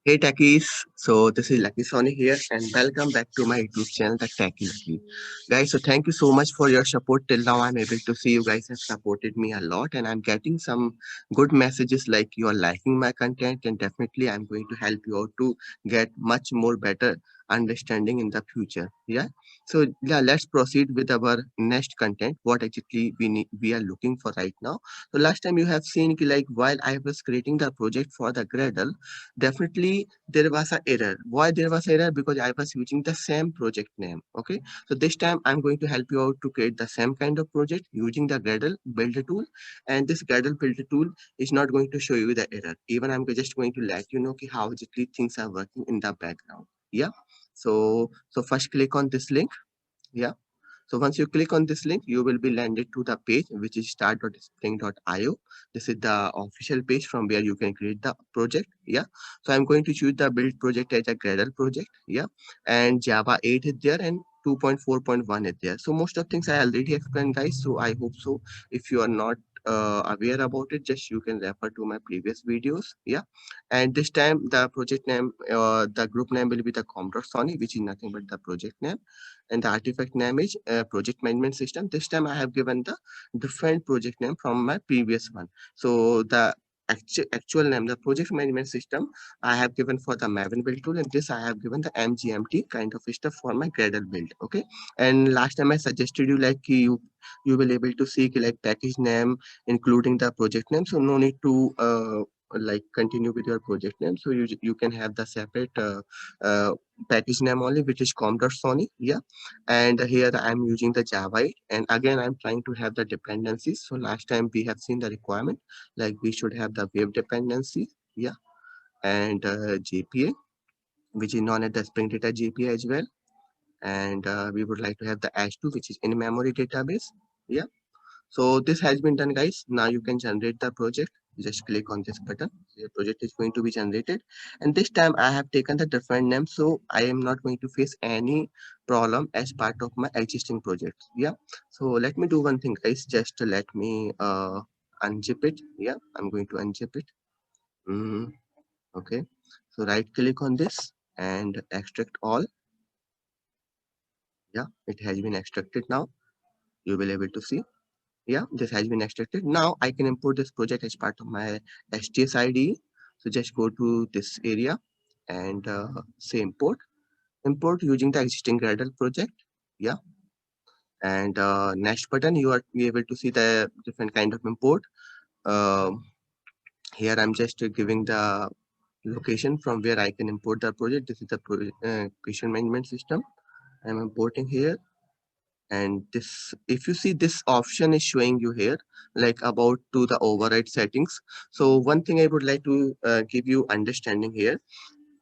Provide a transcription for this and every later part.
Hey techies, so this is Lucky Sony here and welcome back to my YouTube channel, The Techie Lucky. Guys, so thank you so much for your support till now. I'm able to see you guys have supported me a lot and I'm getting some good messages like you are liking my content and definitely I'm going to help you out to get much more better understanding in the future. Yeah. So yeah, let's proceed with our next content. What exactly we are looking for right now. So last time you have seen like while I was creating the project for the Gradle, definitely there was a error. Why there was error? Because I was using the same project name. Okay, so this time I'm going to help you out to create the same kind of project using the Gradle builder tool, and this Gradle builder tool is not going to show you the error. Even I'm just going to let you know how exactly things are working in the background. Yeah, so first click on this link. Yeah, so once you click on this link, you will be landed to the page, which is start.spring.io. This is the official page from where you can create the project. Yeah. So I'm going to choose the build project as a Gradle project. Yeah. And Java 8 is there and 2.4.1 is there. So most of things I already explained, guys. So I hope so. If you are not aware about it, just you can refer to my previous videos. Yeah. And this time the project name, the group name will be the com.sony, which is nothing but the project name, and the artifact name is project management system. This time I have given the different project name from my previous one. So the actual name, the project management system, I have given for the Maven build tool, and this I have given the MGMT kind of stuff for my Gradle build. Okay, and last time I suggested you like you will able to see like package name including the project name, so no need to like continue with your project name. So you can have the separate package name only, which is com.sony. Yeah, and here I'm using the Java 8, and again I'm trying to have the dependencies. So last time we have seen the requirement like we should have the web dependency. Yeah, and JPA, which is known as the Spring Data JPA as well, and we would like to have the H2, which is in memory database. Yeah, so this has been done, guys. Now you can generate the project. Just click on this button. The project is going to be generated. And this time I have taken the different name. So I am not going to face any problem as part of my existing project. Yeah. So let me do one thing, guys. Just let me unzip it. Yeah. I'm going to unzip it. Mm, okay. So right click on this and extract all. Yeah. It has been extracted now. You will able to see. Yeah, this has been extracted. Now I can import this project as part of my STS IDE. So just go to this area and say import. Import using the existing Gradle project. Yeah, and next button you are be able to see the different kind of import. Um Here I'm just giving the location from where I can import the project. This is the patient management system. I'm importing here, and this, if you see, this option is showing you here like about to the override settings. So one thing I would like to give you understanding here,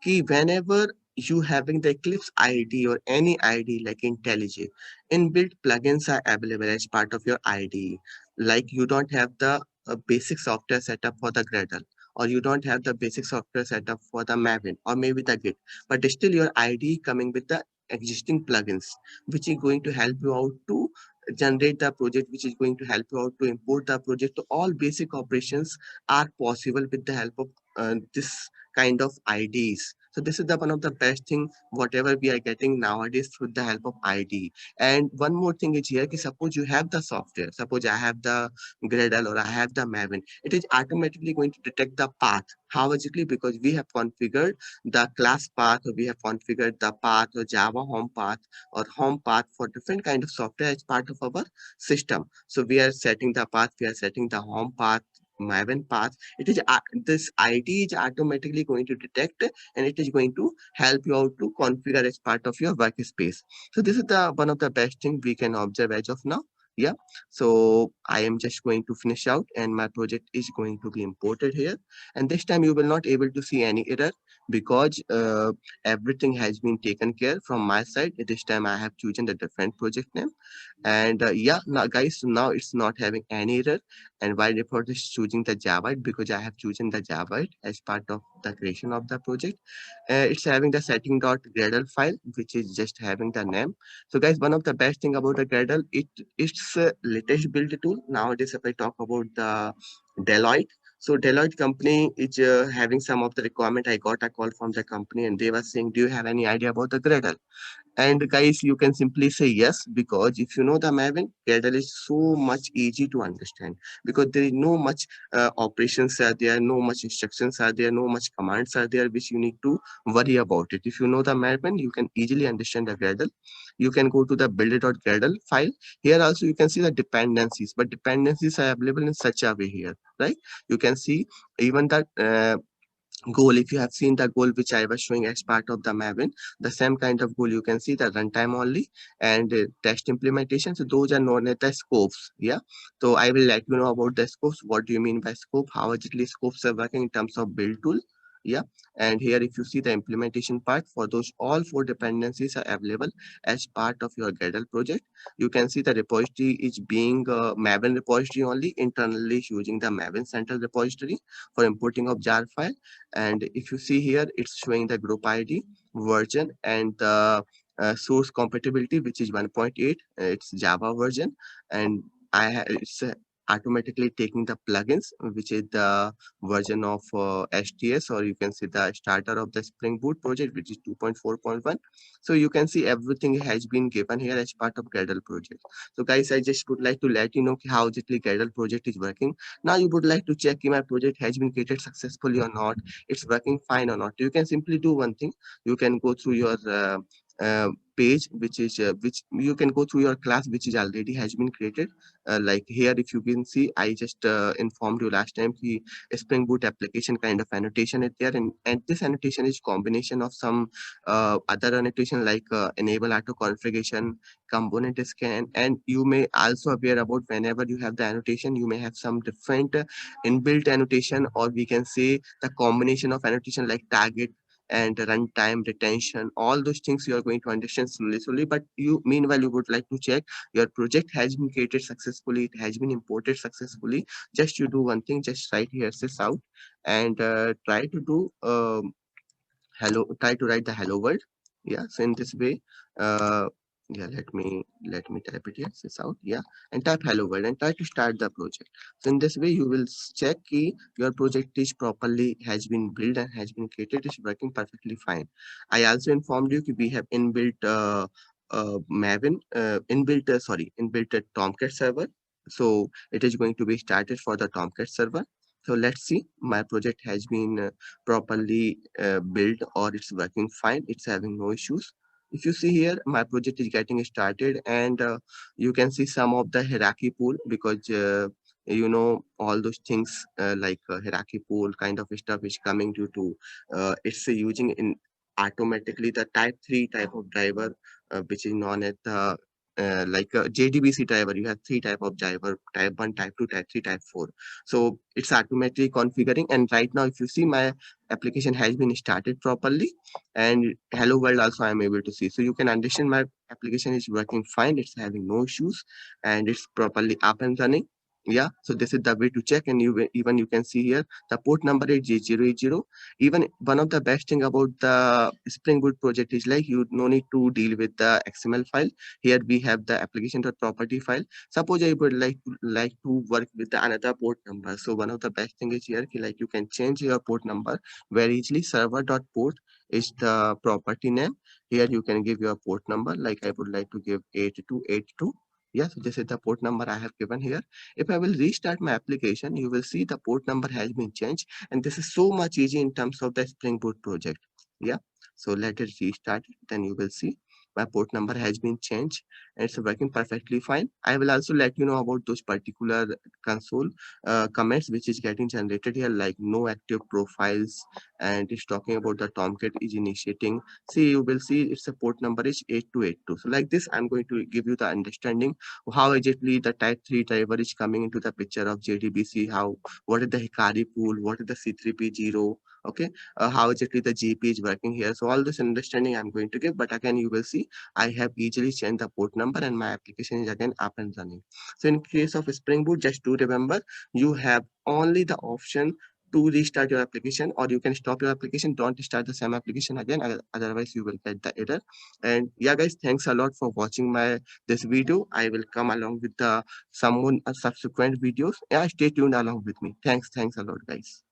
कि whenever you having the Eclipse ID or any ID like IntelliJ, inbuilt plugins are available as part of your IDE. Like you don't have the basic software setup for the Gradle, or you don't have the basic software setup for the Maven or maybe the Git, but still your IDE coming with the existing plugins, which is going to help you out to generate the project, which is going to help you out to import the project. So all basic operations are possible with the help of this kind of IDs. So this is the one of the best thing whatever we are getting nowadays with the help of ID. And one more thing is here, ki suppose you have the software, suppose I have the Gradle or I have the Maven, it is automatically going to detect the path. How exactly? Because we have configured the class path, or we have configured the path or Java home path or home path for different kind of software as part of our system. So we are setting the path, we are setting the home path, Maven path. It is this ID is automatically going to detect, and it is going to help you out to configure as part of your workspace. So this is the one of the best thing we can observe as of now. Yeah. So I am just going to finish out, and my project is going to be imported here. And this time you will not able to see any error because everything has been taken care from my side. This time I have chosen the different project name, and yeah, now guys, so now it's not having any error. And by default is choosing the Java because I have chosen the Java as part of the creation of the project. It's having the setting.gradle file, which is just having the name. So guys, one of the best thing about the Gradle, it's a latest build tool. Nowadays, if I talk about the Deloitte, So Deloitte company is having some of the requirement. I got a call from the company and they were saying, do you have any idea about the Gradle? And guys, you can simply say yes, because if you know the Maven, Gradle is so much easy to understand, because there is no much operations are there, no much instructions are there, no much commands are there which you need to worry about it. If you know the Maven, you can easily understand the Gradle. You can go to the builder.gradle file. Here also you can see the dependencies, but dependencies are available in such a way here, right? You can see even the goal. If you have seen the goal which I was showing as part of the Maven, the same kind of goal you can see the runtime only and test implementation. So those are known as the scopes. Yeah. So I will let you know about the scopes. What do you mean by scope? How exactly scopes are working in terms of build tool. Yeah. And here if you see the implementation part for those all four dependencies are available as part of your Gradle project. You can see the repository is being Maven repository only internally using the Maven central repository for importing of jar file. And if you see here, it's showing the group ID, version, and the source compatibility, which is 1.8. It's Java version, and it's automatically taking the plugins, which is the version of STS, or you can see the starter of the Spring Boot project, which is 2.4.1. So you can see everything has been given here as part of Gradle project. So guys, I just would like to let you know how exactly Gradle project is working. Now you would like to check if my project has been created successfully or not, it's working fine or not. You can simply do one thing. You can go through your page, which you can go through your class which is already has been created. Like here, if you can see, I just informed you last time the Spring Boot application kind of annotation is there, and this annotation is combination of some other annotation like enable auto configuration, component scan, and you may also aware about whenever you have the annotation, you may have some different inbuilt annotation, or we can say the combination of annotation like target and runtime retention. All those things you are going to understand slowly. But you, meanwhile, you would like to check your project has been created successfully, it has been imported successfully. Just you do one thing, just write here sys out and try to do try to write the hello world. Yeah, so in this way, uh yeah, let me type it here, this out. Yeah, and type hello world and try to start the project. So in this way you will check key your project is properly has been built and has been created, is working perfectly fine. I also informed you that we have inbuilt Maven inbuilt inbuilt Tomcat server. So it is going to be started for the Tomcat server. So let's see, my project has been properly built, or it's working fine, it's having no issues. If you see here, my project is getting started, and you can see some of the hierarchy pool, because all those things like hierarchy pool kind of stuff is coming due to it's using in automatically the type 3 type of driver, which is known as the like a JDBC driver. You have three type of driver: type 1, type 2, type 3, type 4. So it's automatically configuring, and right now if you see, my application has been started properly, and hello world also I am able to see. So you can understand my application is working fine, it's having no issues, and it's properly up and running. Yeah, so this is the way to check. And even you can see here the port number is J080. Even one of the best thing about the Spring Boot project is like you no need to deal with the XML file. Here we have the application.property file. Suppose I would like to work with the another port number. So one of the best thing is here like you can change your port number very easily. Server.port is the property name. Here you can give your port number, like I would like to give 8282. Yes, this is the port number I have given here. If I will restart my application, you will see the port number has been changed, and this is so much easy in terms of the Spring Boot project. Yeah, so let it restart it, then you will see my port number has been changed, and it's working perfectly fine. I will also let you know about those particular console comments which is getting generated here, like no active profiles, and it's talking about the Tomcat is initiating. See, you will see its port number is 8282. So like this, I'm going to give you the understanding how exactly the type 3 driver is coming into the picture of JDBC, how, what is the Hikari pool, what is the C3P0, okay, how exactly the GP is working here. So all this understanding I'm going to give, but again, you will see I have easily changed the port number and my application is again up and running. So in case of Spring Boot, just to remember, you have only the option to restart your application, or you can stop your application. Don't start the same application again, otherwise you will get the error. And yeah, guys, thanks a lot for watching my this video. I will come along with the someone subsequent videos. Yeah, stay tuned along with me. Thanks a lot, guys.